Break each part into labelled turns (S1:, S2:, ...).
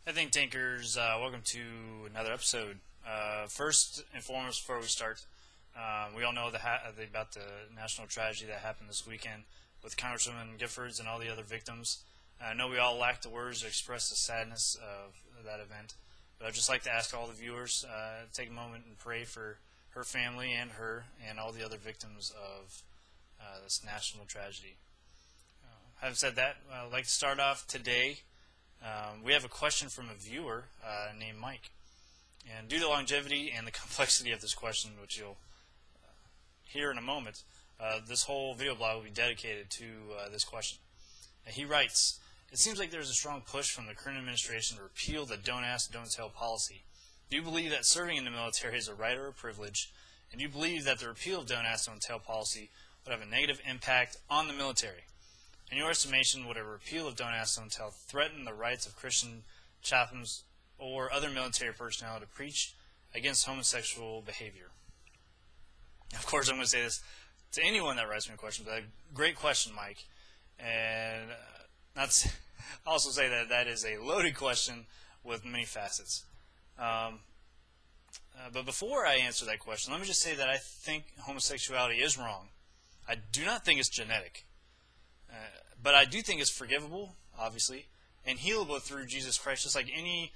S1: Hey, Think Tankers, welcome to another episode. First and foremost, before we start, we all know about the national tragedy that happened this weekend with Congresswoman Giffords and all the other victims. I know we all lack the words to express the sadness of that event, but I'd just like to ask all the viewers take a moment and pray for her family and her and all the other victims of this national tragedy. Having said that, I'd like to start off today. We have a question from a viewer named Mike. And due to the longevity and the complexity of this question, which you'll hear in a moment, this whole video blog will be dedicated to this question. And he writes, "It seems like there's a strong push from the current administration to repeal the don't ask, don't tell policy. Do you believe that serving in the military is a right or a privilege? And do you believe that the repeal of don't ask, don't tell policy would have a negative impact on the military? In your estimation, would a repeal of Don't Ask, Don't Tell threaten the rights of Christian chaplains or other military personnel to preach against homosexual behavior?" Of course, I'm going to say this to anyone that writes me a question, but a great question, Mike. And I'll also say that that is a loaded question with many facets. But before I answer that question, let me just say that I think homosexuality is wrong. I do not think it's genetic. But I do think it's forgivable, obviously, and healable through Jesus Christ, just like anything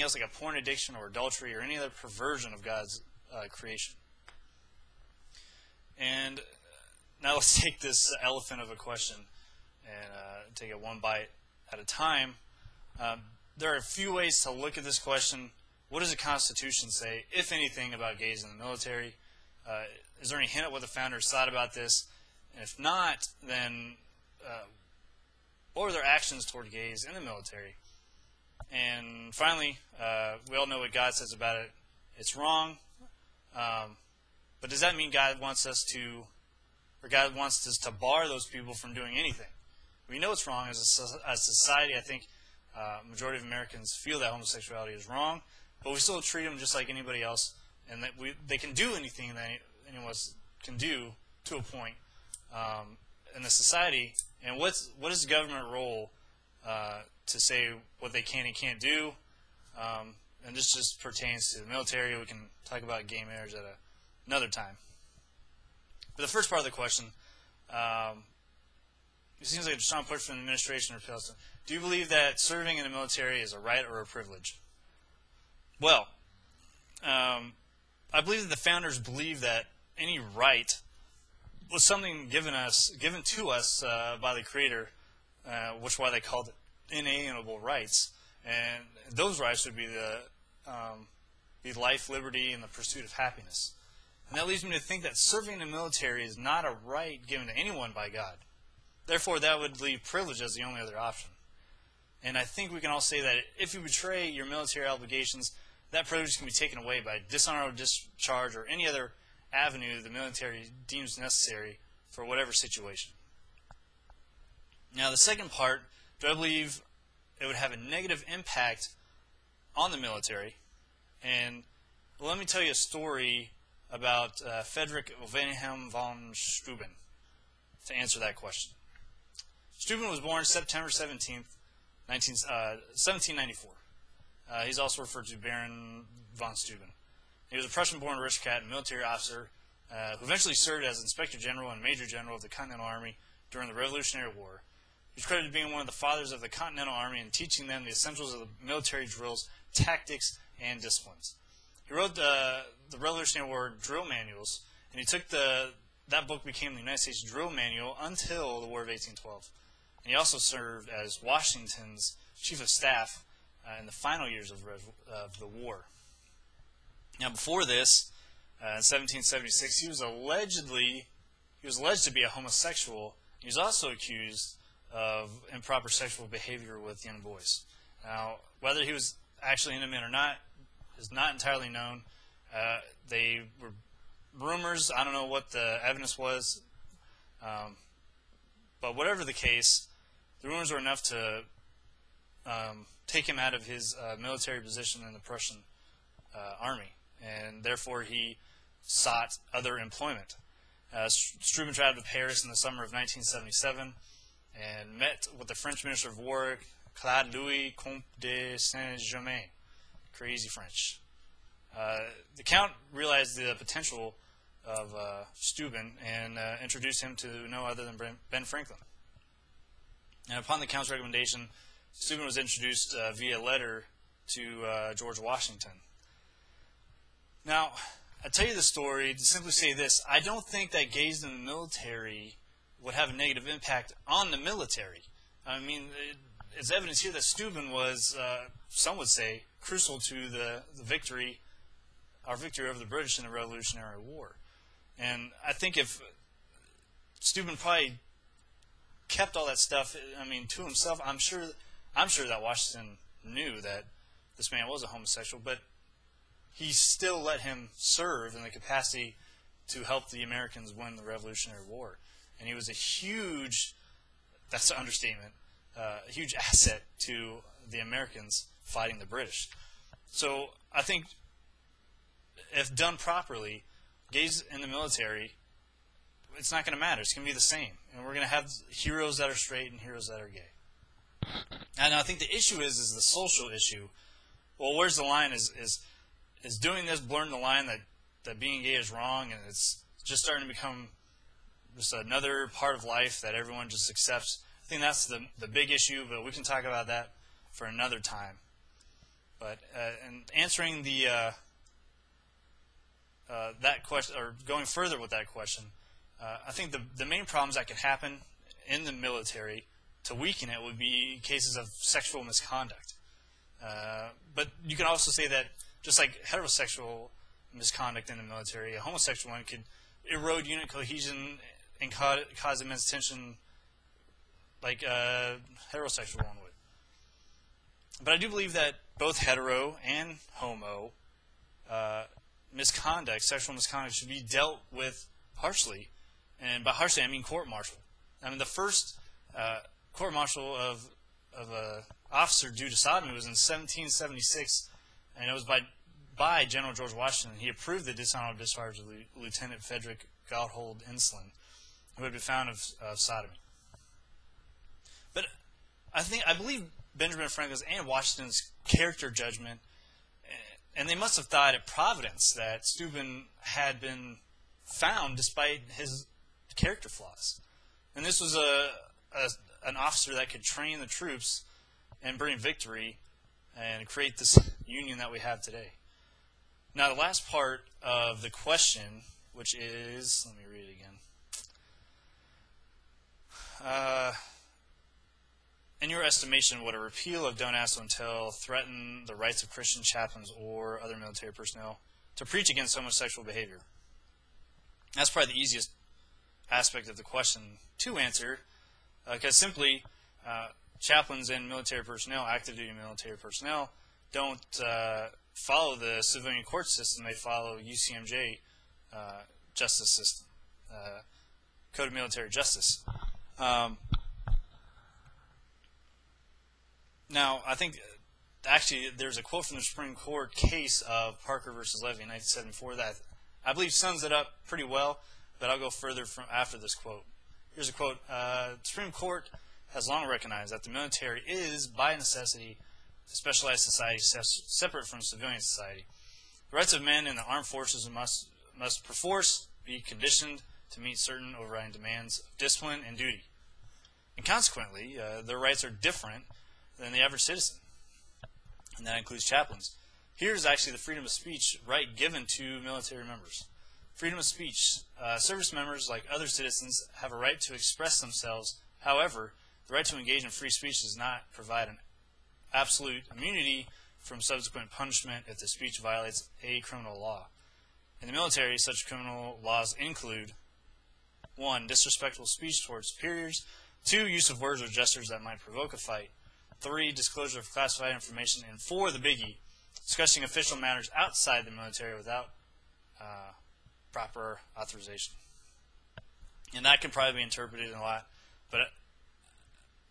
S1: else, like a porn addiction or adultery or any other perversion of God's creation. And now let's take this elephant of a question and take it one bite at a time. There are a few ways to look at this question. What does the Constitution say, if anything, about gays in the military? Is there any hint at what the founders thought about this? And if not, then what were their actions toward gays in the military? And finally, we all know what God says about it. It's wrong. But does that mean God wants us to bar those people from doing anything? We know it's wrong as a society. I think majority of Americans feel that homosexuality is wrong, but we still treat them just like anybody else, and that they can do anything that anyone else can do to a point. In the society, and what is the government role to say what they can and can't do? And this just pertains to the military. We can talk about gay marriage at another time. But the first part of the question, it seems like a strong push from the administration or Pilsen. Do you believe that serving in the military is a right or a privilege? Well, I believe that the founders believed that any right was something given to us by the Creator, which is why they called it inalienable rights. And those rights would be life, liberty, and the pursuit of happiness. And that leads me to think that serving in the military is not a right given to anyone by God. Therefore, that would leave privilege as the only other option. And I think we can all say that if you betray your military obligations, that privilege can be taken away by dishonorable discharge or any other avenue the military deems necessary for whatever situation. Now, the second part, do I believe it would have a negative impact on the military? And let me tell you a story about Friedrich Wilhelm von Steuben to answer that question. Steuben was born September 17th, 1794. He's also referred to Baron von Steuben. He was a Prussian-born aristocrat and military officer who eventually served as Inspector General and Major General of the Continental Army during the Revolutionary War. He's credited with being one of the fathers of the Continental Army and teaching them the essentials of the military drills, tactics, and disciplines. He wrote the Revolutionary War drill manuals, and he took that book became the United States Drill Manual until the War of 1812. And he also served as Washington's Chief of Staff in the final years of the war. Now, before this, in 1776, he was alleged to be a homosexual. He was also accused of improper sexual behavior with young boys. Now, whether he was actually into men or not is not entirely known. They were rumors. I don't know what the evidence was. But whatever the case, the rumors were enough to take him out of his military position in the Prussian army. And therefore he sought other employment. Steuben traveled to Paris in the summer of 1977 and met with the French Minister of War, Claude Louis Comte de Saint-Germain. Crazy French. The Count realized the potential of Steuben and introduced him to no other than Ben Franklin. And upon the Count's recommendation, Steuben was introduced via letter to George Washington. Now, I tell you the story to simply say this: I don't think that gays in the military would have a negative impact on the military. I mean, it's evidence here that Steuben was, some would say, crucial to our victory over the British in the Revolutionary War. And I think if Steuben probably kept all that stuff, to himself, I'm sure that Washington knew that this man was a homosexual, but he still let him serve in the capacity to help the Americans win the Revolutionary War. And he was a huge, that's an understatement, a huge asset to the Americans fighting the British. So I think if done properly, gays in the military, it's not going to matter. It's going to be the same. And we're going to have heroes that are straight and heroes that are gay. And I think the issue is the social issue. Well, where's the line? Is doing this blurring the line that being gay is wrong, and it's just starting to become just another part of life that everyone just accepts? I think that's the big issue, but we can talk about that for another time. But and answering that question, or going further with that question, I think the main problems that could happen in the military to weaken it would be cases of sexual misconduct. But you can also say that just like heterosexual misconduct in the military, a homosexual one could erode unit cohesion and cause immense tension like a heterosexual one would. But I do believe that both hetero and homo misconduct, sexual misconduct, should be dealt with harshly. And by harshly, I mean court-martial. I mean, the first court-martial of an officer due to sodomy was in 1776, and it was by General George Washington. He approved the dishonorable discharge of Lieutenant Frederick Gotthold Ensslin, who had been found of sodomy. But I believe Benjamin Franklin's and Washington's character judgment, and they must have thought at Providence that Steuben had been found despite his character flaws. And this was an officer that could train the troops and bring victory and create this union that we have today. Now, the last part of the question, which is, let me read it again. In your estimation, would a repeal of Don't Ask, Don't Tell threaten the rights of Christian chaplains or other military personnel to preach against homosexual behavior? That's probably the easiest aspect of the question to answer, because simply chaplains and military personnel, active duty military personnel, don't follow the civilian court system. They follow UCMJ justice system, Code of Military Justice. Now, I think actually there's a quote from the Supreme Court case of Parker versus Levy in 1974 that I believe sums it up pretty well, but I'll go further from after this quote. Here's a quote. The Supreme Court has long recognized that the military is, by necessity, a specialized society separate from civilian society. The rights of men in the armed forces must perforce be conditioned to meet certain overriding demands of discipline and duty. And consequently, their rights are different than the average citizen, and that includes chaplains. Here's actually the freedom of speech right given to military members. Freedom of speech. Service members, like other citizens, have a right to express themselves. However, the right to engage in free speech does not provide an absolute immunity from subsequent punishment if the speech violates a criminal law. In the military, such criminal laws include 1. Disrespectful speech towards superiors, 2. Use of words or gestures that might provoke a fight, 3. Disclosure of classified information, and 4. The biggie, discussing official matters outside the military without proper authorization. And that can probably be interpreted in a lot, but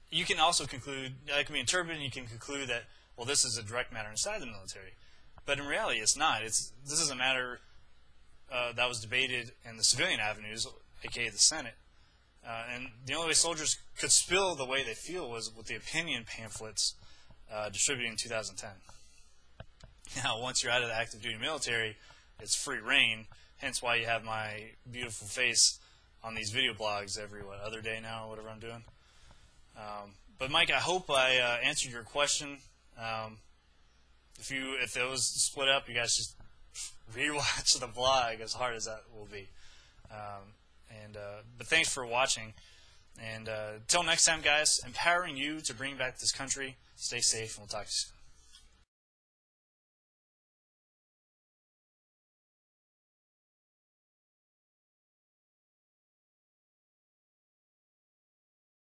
S1: you can also conclude, that can be interpreted, and you can conclude that, well, this is a direct matter inside the military. But in reality, it's not. This is a matter that was debated in the civilian avenues, aka the Senate, And the only way soldiers could spill the way they feel was with the opinion pamphlets distributed in 2010. Now, once you're out of the active duty military, it's free reign, hence why you have my beautiful face on these video blogs every other day now, or whatever I'm doing. But Mike, I hope I answered your question. If it was split up, you guys just rewatch the vlog, as hard as that will be. But thanks for watching. And till next time, guys, empowering you to bring back this country. Stay safe, and we'll talk to you soon.